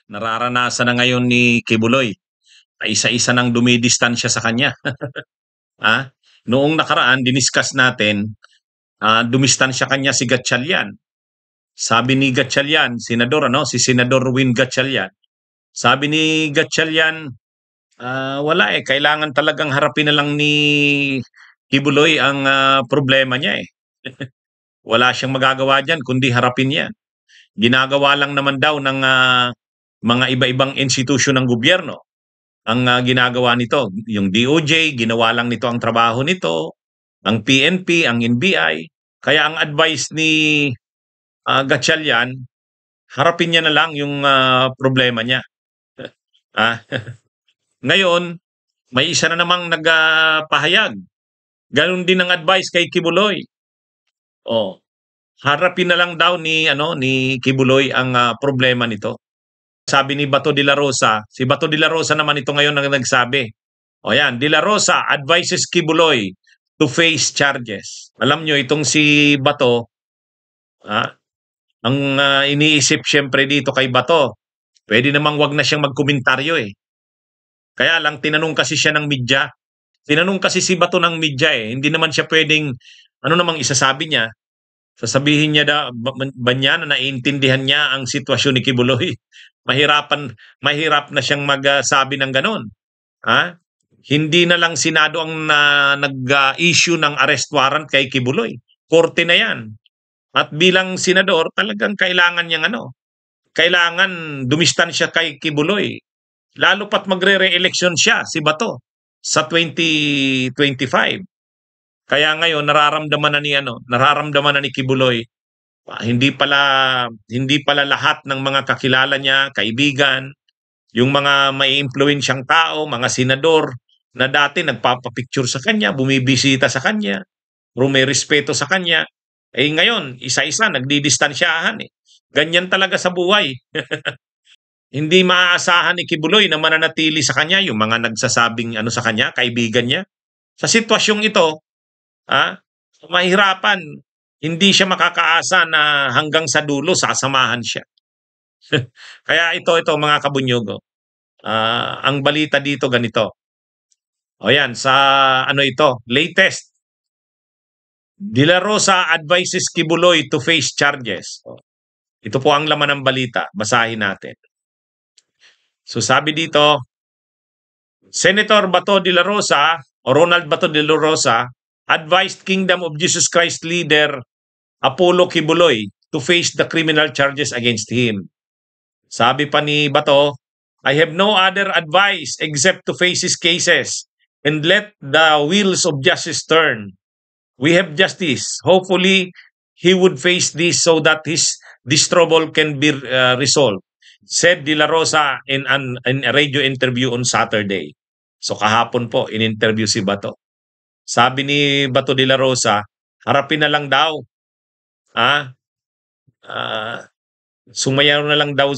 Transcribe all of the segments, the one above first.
Nararanasan na ngayon ni Kibuloy na isa-isa nang dumidistansya sa kanya. Ah, noong nakaraan diniscuss natin, dumistansya kanya si Gatchalian. Sabi ni Gatchalian, senador ano, si Senador Win Gatchalian. Sabi ni Gatchalian, wala eh, kailangan talagang harapin na lang ni Kibuloy ang problema niya eh. Wala siyang magagawa diyan kundi harapin 'yan. Ginagawa lang naman daw ng mga iba-ibang institusyon ng gobyerno ang ginagawa nito. Yung DOJ, ginawa lang nito ang trabaho nito, ang PNP, ang NBI. Kaya ang advice ni Gatchalian, harapin niya na lang yung problema niya. Ah, ngayon, may isa na namang nagpahayag. Ganun din ang advice kay Kibuloy. Oh, harapin na lang daw ni Kibuloy ang problema nito. Sabi ni Bato de la Rosa, si Bato de la Rosa naman ito ngayon ang nagsabi. O yan, de la Rosa advises Kibuloy to face charges. Alam nyo, itong si Bato, ang iniisip siyempre dito kay Bato, pwede namang wag na siyang magkomentaryo eh. Kaya lang, tinanong kasi siya ng media. Tinanong kasi si Bato ng media eh. Hindi naman siya pwedeng, ano namang isasabi niya, sasabihin niya ba niya na naiintindihan niya ang sitwasyon ni Kibuloy? Mahirap na siyang magsabi ng ganon. Ha? Hindi na lang Senado ang nag-issue ng arrest warrant kay Kibuloy. Korte na yan. At bilang senador, talagang kailangan niyang kailangan dumistansya kay Kibuloy. Lalo pat magre-re-election siya, si Bato, sa 2025. Kaya ngayon nararamdaman na ni Kibuloy, hindi pala lahat ng mga kakilala niya, kaibigan, yung mga may impluwensyang tao, mga senador na dati nagpapapicture sa kanya, bumibisita sa kanya, may respeto sa kanya, ngayon isa-isa nagdidistansyahan eh. Ganyan talaga sa buhay. Hindi maaasahan ni Kibuloy na mananatili sa kanya yung mga nagsasabing sa kanya, kaibigan niya. Sa sitwasyong ito, mahirapan. Hindi siya makakaasa na hanggang sa dulo sasamahan siya. Kaya ito mga kabunyog. Ang balita dito ganito. O yan, sa ito, latest. De la Rosa advises Kibuloy to face charges. Ito po ang laman ng balita. Basahin natin. So sabi dito, Senator Bato de la Rosa o Ronald Bato de la Rosa advised Kingdom of Jesus Christ leader Apollo Kibuloy to face the criminal charges against him. Sabi pa ni Bato, I have no other advice except to face his cases and let the wheels of justice turn. We have justice. Hopefully, he would face this so that this trouble can be resolved, said De La Rosa in a radio interview on Saturday. So kahapon po, in-interview si Bato. Sabi ni Bato de la Rosa, harapin na lang daw. Sumayaw na lang daw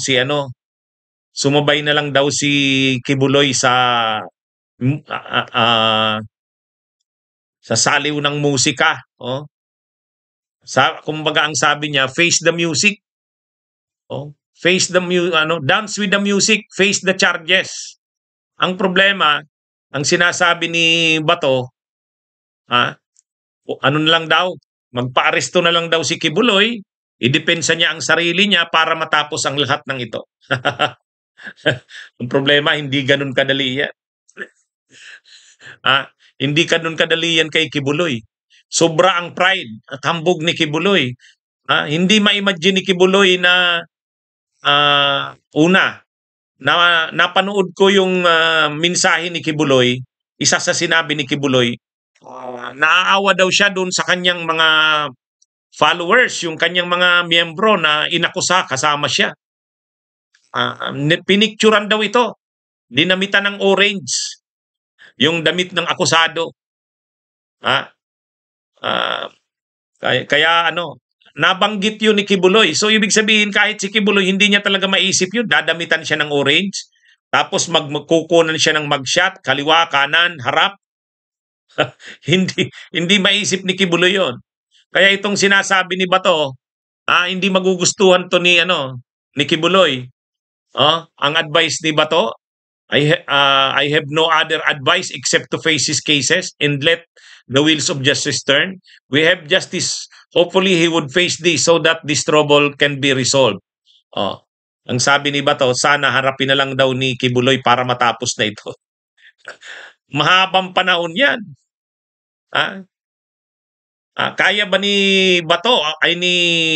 sumabay na lang daw si Kibuloy sa saliw ng musika. Kumbaga ang sabi niya, face the music. Face the dance with the music, face the charges. Ang problema, ang sinasabi ni Bato, ano na lang daw, magpa-aresto na lang daw si Kibuloy, idepensa niya ang sarili niya para matapos ang lahat ng ito. Ang problema, hindi ganun kadali yan. Hindi ganun kadali yan kay Kibuloy. Sobra ang pride at hambog ni Kibuloy. Hindi ma-imagine ni Kibuloy na napanood ko yung mensahe ni Kibuloy, isa sa sinabi ni Kibuloy, naaawa daw siya doon sa kanyang mga followers, yung kanyang mga miyembro na inakusa kasama siya. Pinicturan daw ito, dinamitan ng orange, yung damit ng akusado. Kaya nabanggit yun ni Kibuloy. So ibig sabihin kahit si Kibuloy hindi niya talaga maisip yun, dadamitan siya ng orange, tapos magkukunan siya ng mugshot, kaliwa, kanan, harap. hindi maisip ni Kibuloy yun. Kaya itong sinasabi ni Bato, hindi magugustuhan to ni Kibuloy. Ang advice ni Bato, I have no other advice except to face his cases and let the wheels of justice turn. We have justice. Hopefully, he would face this so that this trouble can be resolved. Ang sabi ni Bato, sana harapin na lang daw ni Kibuloy para matapos na ito. Mahabang panahon yan. Kaya ba ni Bato ay ni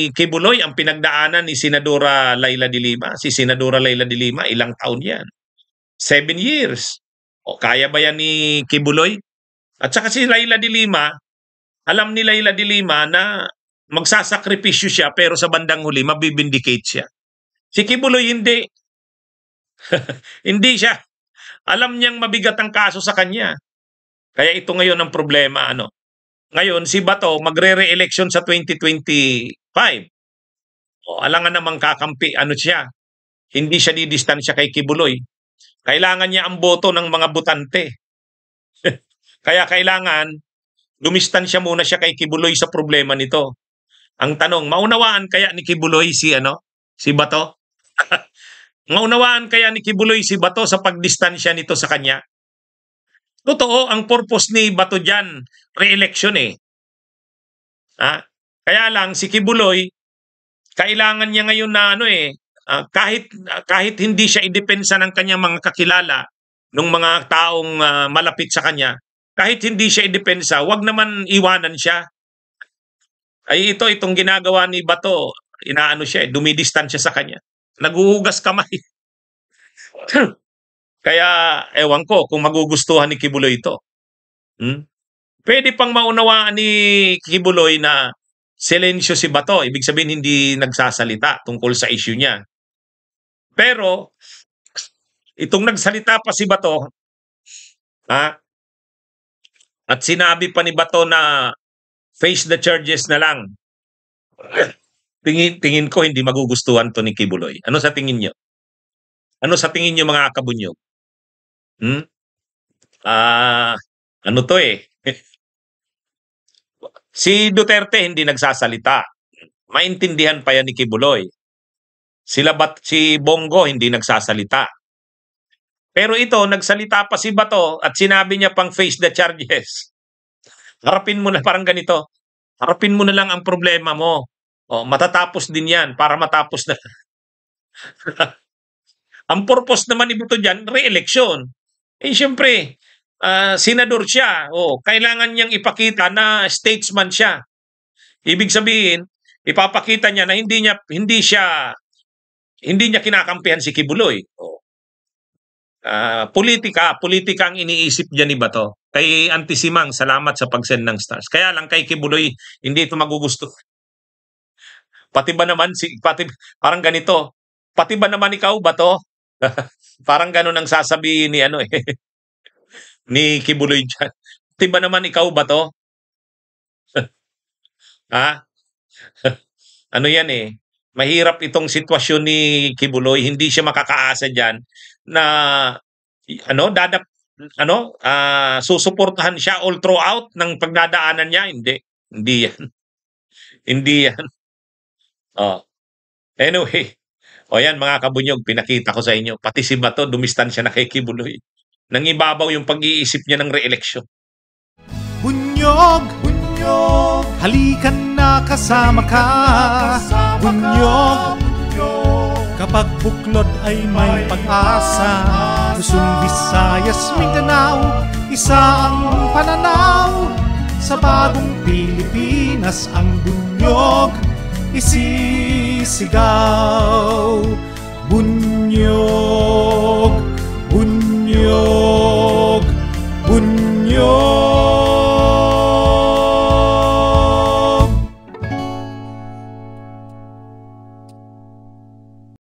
Kibuloy ang pinagdaanan ni Senadora Laila de Lima? Si Senadora Laila de Lima, ilang taon yan? 7 years. Kaya ba yan ni Kibuloy? At saka si Laila de Lima, alam ni Laila de Lima na magsasakripisyo siya pero sa bandang huli mabibindicate siya. Si Kibuloy hindi. Hindi siya. Alam niyang mabigat ang kaso sa kanya. Kaya ito ngayon ang problema. Ngayon, si Bato magre-re-election sa 2025. Alangan namang kakampi. Siya? Hindi siya didistansya kay Kibuloy. Kailangan niya ang boto ng mga butante. Kaya kailangan lumistansya muna siya kay Kibuloy sa problema nito. Ang tanong, maunawaan kaya ni Kibuloy si Bato? Maunawaan kaya ni Kibuloy si Bato sa pagdistansya nito sa kanya? Totoo, ang purpose ni Bato dyan, re-election Kaya lang, si Kibuloy, kailangan niya ngayon na kahit hindi siya idepensa ng kanyang mga kakilala, ng mga taong malapit sa kanya, kahit hindi siya idepensa, wag naman iwanan siya. Ay itong ginagawa ni Bato, dumidistansya sa kanya. Naguhugas kamay. Kaya ewan ko kung magugustuhan ni Kibuloy ito. Pwede pang maunawaan ni Kibuloy na silensyo si Bato. Ibig sabihin hindi nagsasalita tungkol sa issue niya. Pero itong nagsalita pa si Bato, at sinabi pa ni Bato na face the charges na lang. Tingin ko hindi magugustuhan to ni Kibuloy. Ano sa tingin niyo? Ano sa tingin niyo mga kabunyog? Si Duterte hindi nagsasalita. Maintindihan pa yan ni Kibuloy. Si Bongo hindi nagsasalita. Pero ito, nagsalita pa si Bato at sinabi niya pang face the charges. Harapin mo na parang ganito. Harapin mo na lang ang problema mo. Matatapos din yan para matapos na. Ang purpose naman ni Bato dyan, re-election. Siyempre, senador siya. Kailangan niyang ipakita na statesman siya. Ibig sabihin, ipapakita niya na hindi niya kinakampihan si Kibuloy. Politika ang iniisip niya ni Bato. Kay Antisimang, salamat sa pag-send ng stars. Kaya lang kay Kibuloy, hindi ito magugusto. Pati ba naman, parang ganito, pati ba naman ikaw, Bato? Parang ganun ang sasabihin ni ni Kibuloy dyan. Pati ba naman ikaw, Bato? Yan mahirap itong sitwasyon ni Kibuloy. Hindi siya makakaasa dyan na susuportahan siya all throughout ng pagdadaanan niya. Hindi yan. Hindi yan. Anyway, yan mga kabunyog, pinakita ko sa inyo. Pati si Bato, dumistansya na kay Kibuloy. Nangibabaw yung pag-iisip niya ng re-election. Bunyog, halikan na kasama ka. Bunyog, kapag buklod ay may pag-asa. Luzon, Visayas, Mindanao, isa ang pananaw. Sa bagong Pilipinas ang bunyog isisigaw. Bunyog, bunyog, bunyog.